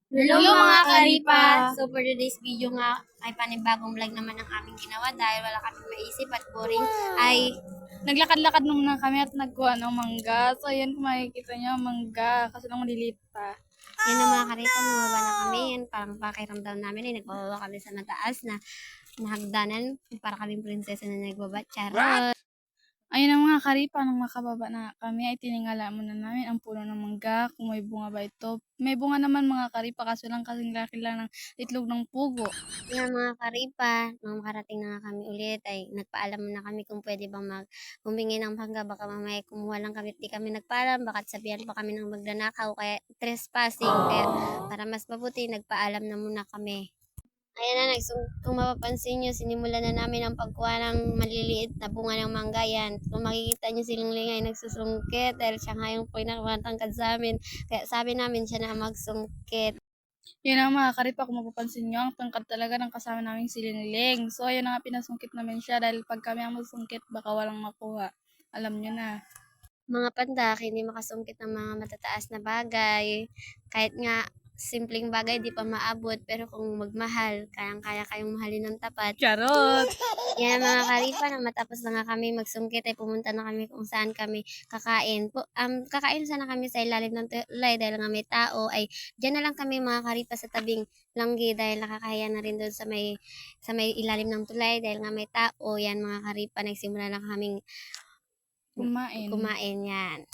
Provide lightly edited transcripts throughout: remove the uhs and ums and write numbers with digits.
Hello mga karipa! So for today's video nga ay panibagong vlog naman ang aming ginawa dahil wala kaming maisip at boring ay Naglakad-lakad muna kami at nagkuha ng mangga. So, ayan kung makikita nyo, mangga. Kasi lang maliliit pa. yan ang mga karipa, bumaba na kami. Yan parang pakiramdam namin ay nagbababa kami sa mataas na hagdanan para kaming prinsesa na nagbaba. Charot! Ayun ang mga karipa, nung makababa na kami, ay tiningala muna namin ang puno ng mangga. Kung may bunga ba ito. May bunga naman mga karipa, kaso lang kasing laki lang ng itlog ng pugo. Yan mga karipa, nung makarating na nga kami ulit ay nagpaalam na kami kung pwede bang humingi ng mangga. Baka mamaya kumuha lang kami, di kami nagpaalam. Baka sabihan pa kami ng magnanakaw, kaya trespassing. Kaya para mas mabuti, nagpaalam na muna kami. Ayan na, kung mapapansin nyo, sinimula na namin ang pagkuha ng maliliit na bunga ng mangga yan. Kung makikita nyo si Lingling ay nagsusungkit dahil siya nga yung pinakamatangkad sa amin. Kaya sabi namin siya na magsungkit. Yun ang mga karipa, kung mapapansin nyo, ang tangkad talaga ng kasama naming si Lingling. So, ayun na nga, pinasungkit namin siya dahil pag kami ang magsungkit, baka walang makuha. Alam nyo na. Mga pandak, hindi makasungkit ng mga matataas na bagay. Kahit nga simpleng bagay, di pa maabot. Pero kung magmahal, kayang-kaya kayong mahalin ng tapat. Charot! Yan mga karipa, na matapos na nga kami magsungkit ay pumunta na kami kung saan kami kakain. Kakain sana kami sa ilalim ng tulay dahil nga may tao ay diyan na lang kami mga karipa sa tabing langgi dahil nakakahiya na rin doon sa may ilalim ng tulay dahil nga may tao. Yan mga karipa, nagsimula na kaming kumain yan.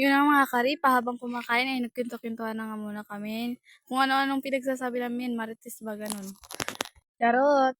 Yun ang mga karipa, habang kumakain ay nagkwento-kwentuhan na nga muna kami. Kung ano-anong pinagsasabi namin, marites ba ganun. Charot!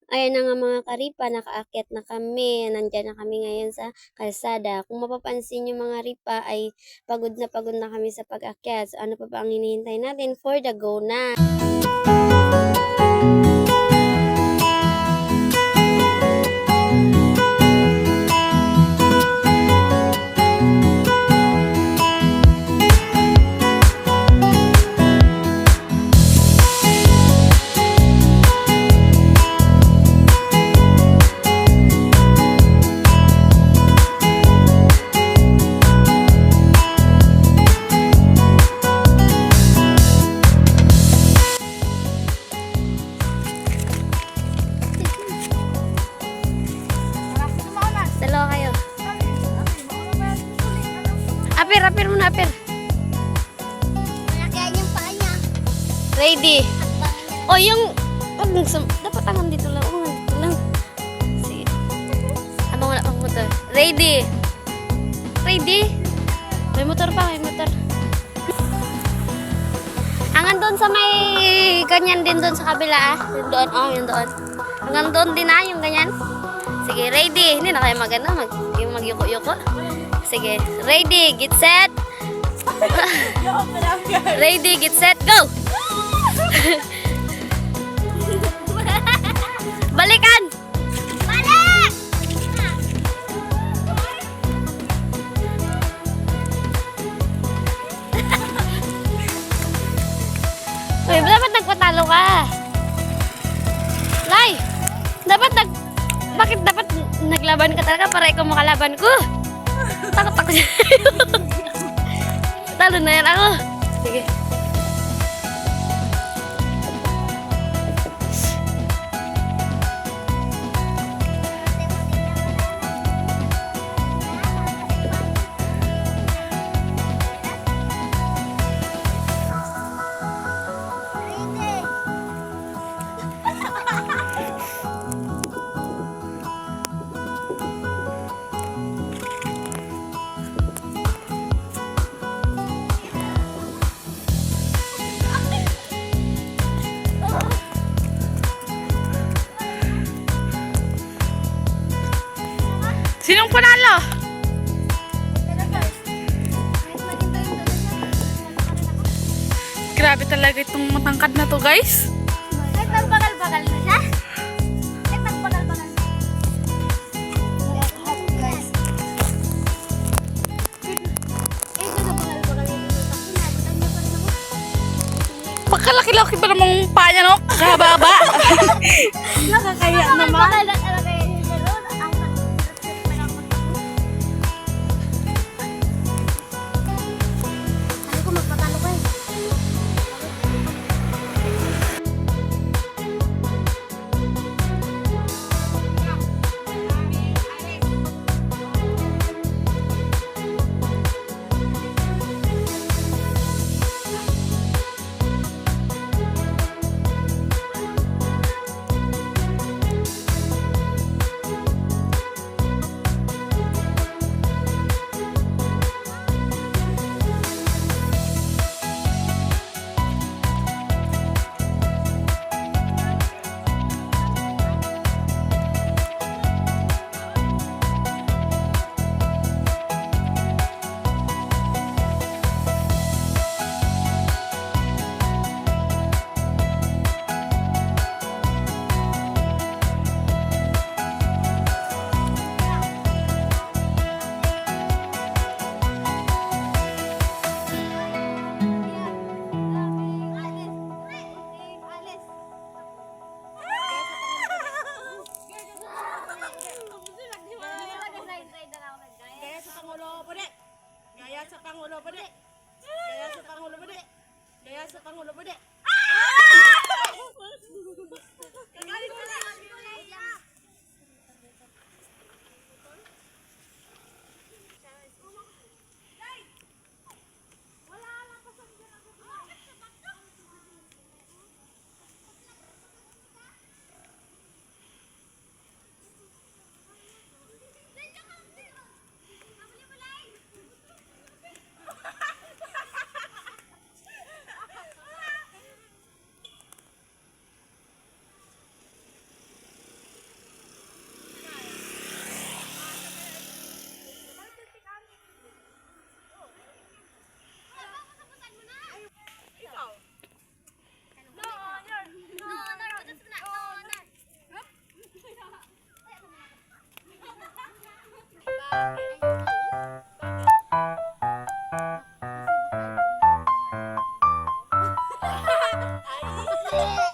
Ayan na nga mga karipa, nakaakyat na kami. Nandyan na kami ngayon sa kalsada. Kung mapapansin nyo mga ripa ay pagod na kami sa pag-akyat. So ano pa ba ang hinihintay natin? For the go na! Ready. O yung... dapat tangan dito lang. Oh, dito lang. Sige. Habang wala pang motor. Ready. Ready. May motor pa, may motor. Hanggang doon sa may ganyan din doon sa kabila ah. Yung doon, oh, yung doon. Hanggang doon din ah, yung ganyan. Sige, ready. Hindi na kayo yung magyuko-yuko. Sige, ready, get set. Ready, get set, go! Balikan! Balik! Uy, dapat nagpatalo ka. Lai! Bakit dapat naglaban ka talaga para ikaw makalaban ko? Takot ako siya. Talo na yan ako. Sige. Sinong panalo? Grabe talaga itong matangkad na to, guys. Nagbagal-bagal na siya? Nagbagal-bagal. Guys. Pagkalaki-laki pa namang paa niya, no? Kahaba-haba. Nakakaya naman. Gaya sa Pangulo po di. Gaya sa Pangulo po di. Gaya sa Pangulo po di. Kagalit ka na. Ay!